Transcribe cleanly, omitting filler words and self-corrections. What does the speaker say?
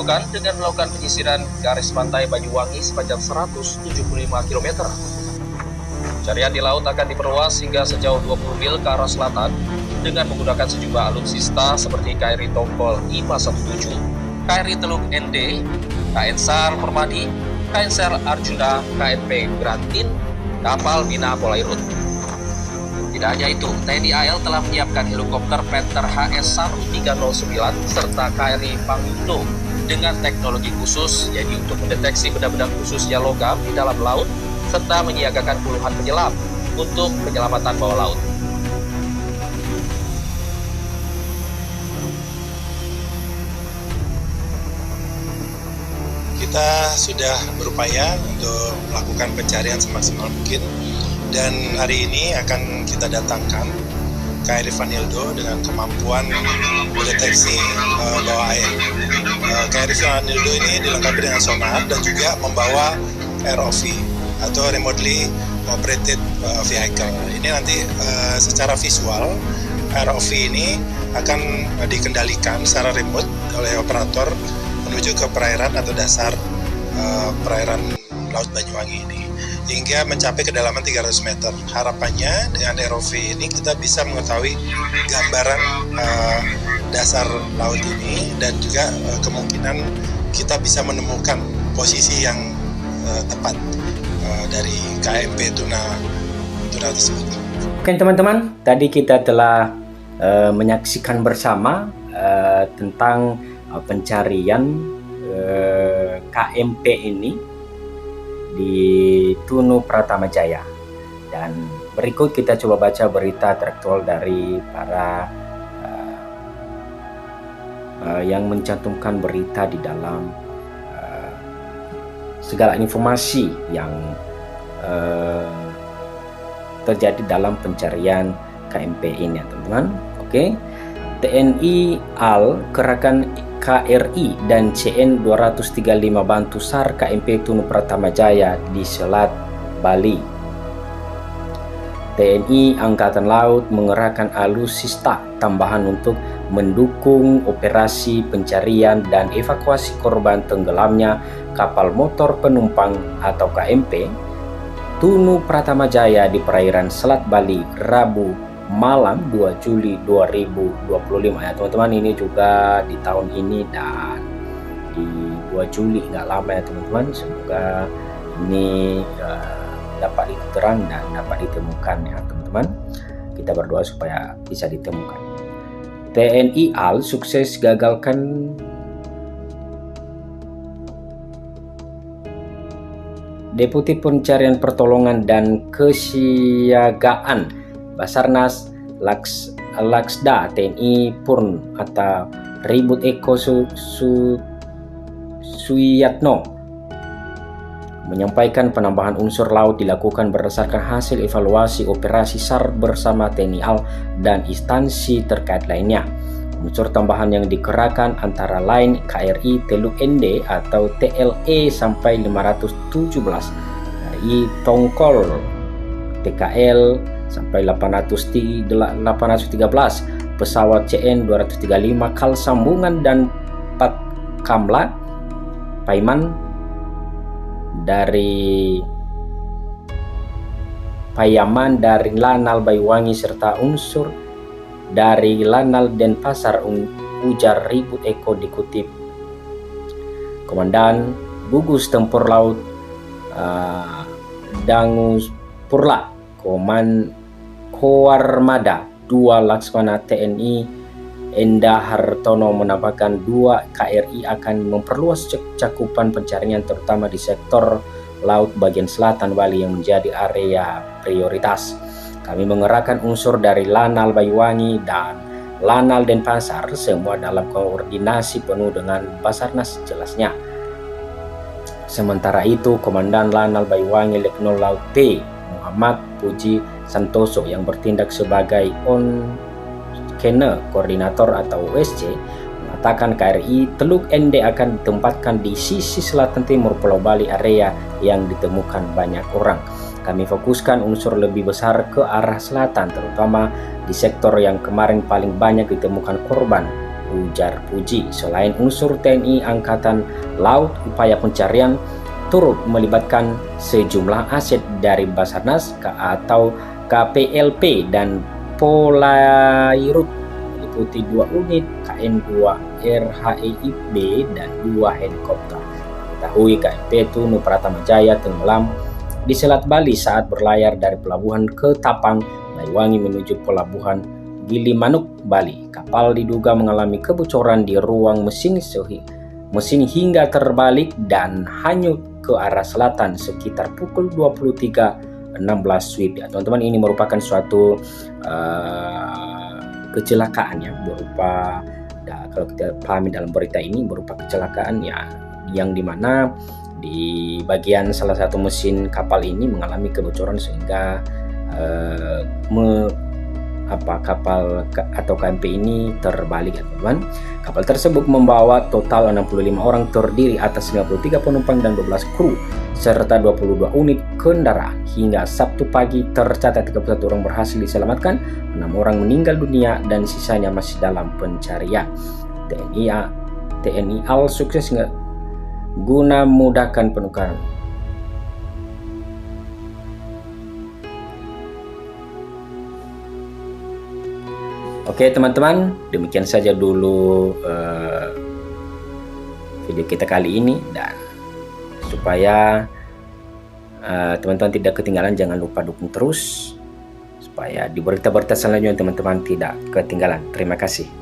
dilakukan dengan melakukan penyisiran garis pantai Banyuwangi sepanjang 175 km. Pencarian di laut akan diperluas hingga sejauh 20 mil ke arah selatan dengan menggunakan sejumlah alutsista seperti KRI Tongkol 517, KRI Teluk ND, KN SAR Permadi, KN SAR Arjuna, KNP Grantin, kapal Bina Polairut. Tidak hanya itu, TNI AL telah menyiapkan helikopter Panther HS-1309 serta KRI Pangindo dengan teknologi khusus, yaitu untuk mendeteksi benda-benda khususnya logam di dalam laut, serta menyiagakan puluhan penyelam untuk penyelamatan bawah laut. Kita sudah berupaya untuk melakukan pencarian semaksimal mungkin, dan hari ini akan kita datangkan KRI Vanildo dengan kemampuan mendeteksi bawah air. KRI Vanildo ini dilengkapi dengan sonar dan juga membawa ROV atau remotely operated vehicle. Ini nanti secara visual ROV ini akan dikendalikan secara remote oleh operator menuju ke perairan atau dasar perairan Laut Banyuwangi ini hingga mencapai kedalaman 300 meter. Harapannya dengan ROV ini kita bisa mengetahui gambaran dasar laut ini dan juga kemungkinan kita bisa menemukan posisi yang tepat dari KMP tuna tersebut. Oke teman-teman, tadi kita telah menyaksikan bersama tentang pencarian KMP ini di Tunu Pratama Jaya, dan berikut kita coba baca berita teraktual dari para yang mencantumkan berita di dalam segala informasi yang terjadi dalam pencarian KMP ini ya teman-teman. Oke. TNI AL kerahkan KRI dan CN 235 bantu SAR KMP Tunu Pratama Jaya di Selat Bali. TNI Angkatan Laut mengerahkan alutsista tambahan untuk mendukung operasi pencarian dan evakuasi korban tenggelamnya kapal motor penumpang atau KMP Tunu Pratama Jaya di perairan Selat Bali Rabu malam 2 Juli 2025 ya teman-teman. Ini juga di tahun ini dan di 2 Juli, nggak lama ya teman-teman. Semoga ini dapat diterang dan dapat ditemukan ya teman-teman. Kita berdoa supaya bisa ditemukan. TNI AL sukses gagalkan Deputi Pencarian Pertolongan dan Kesiagaan Basarnas Laksda TNI Purn atau Ribut Eko Suyatno menyampaikan penambahan unsur laut dilakukan berdasarkan hasil evaluasi operasi SAR bersama TNI AL dan instansi terkait lainnya. Unsur tambahan yang dikerahkan antara lain KRI Teluk ND atau TLE sampai 517, KRI Tongkol TKL sampai 813, pesawat CN 235 kal sambungan dan 4 kamla Paiman dari Payaman dari Lanal Banyuwangi serta unsur dari Lanal Denpasar ujar Ribut Eko dikutip Komandan Gugus Tempur Laut Dangus Purla Koarmada 2 Laksmana TNI Enda Hartono menambahkan 2 KRI akan memperluas cakupan pencarian terutama di sektor laut bagian selatan Bali yang menjadi area prioritas. Kami mengerahkan unsur dari Lanal Banyuwangi dan Lanal Denpasar semua dalam koordinasi penuh dengan Basarnas jelasnya. Sementara itu Komandan Lanal Banyuwangi Letnan Laut P Muhammad Puji Santoso yang bertindak sebagai On-Kene Koordinator atau OSC mengatakan KRI Teluk ND akan ditempatkan di sisi selatan timur Pulau Bali, area yang ditemukan banyak orang. Kami fokuskan unsur lebih besar ke arah selatan, terutama di sektor yang kemarin paling banyak ditemukan korban, ujar Puji. Selain unsur TNI Angkatan Laut, upaya pencarian turut melibatkan sejumlah aset dari Basarnas atau KPLP dan Polairut, meliputi 2 unit KN2 RHEIB dan 2 helikopter. Diketahui KMP Tunu Pratama Jaya tenggelam di Selat Bali saat berlayar dari pelabuhan Ketapang, Banyuwangi menuju pelabuhan Gilimanuk, Bali. Kapal diduga mengalami kebocoran di ruang mesin hingga terbalik dan hanyut ke arah selatan sekitar pukul 23.16 WIB. Teman-teman, ini merupakan suatu kecelakaan ya, berupa kalau kita pahami dalam berita ini berupa kecelakaan ya, yang dimana di bagian salah satu mesin kapal ini mengalami kebocoran sehingga kapal atau KMP ini terbalik ya teman-teman. Kapal tersebut membawa total 65 orang terdiri atas 93 penumpang dan 12 kru serta 22 unit kendaraan. Hingga Sabtu pagi tercatat 31 orang berhasil diselamatkan, 6 orang meninggal dunia dan sisanya masih dalam pencarian. TNI AL sukses guna memudahkan penukaran. Oke teman-teman, demikian saja dulu video kita kali ini, dan supaya teman-teman tidak ketinggalan, jangan lupa dukung terus supaya di berita-berita selanjutnya teman-teman tidak ketinggalan. Terima kasih.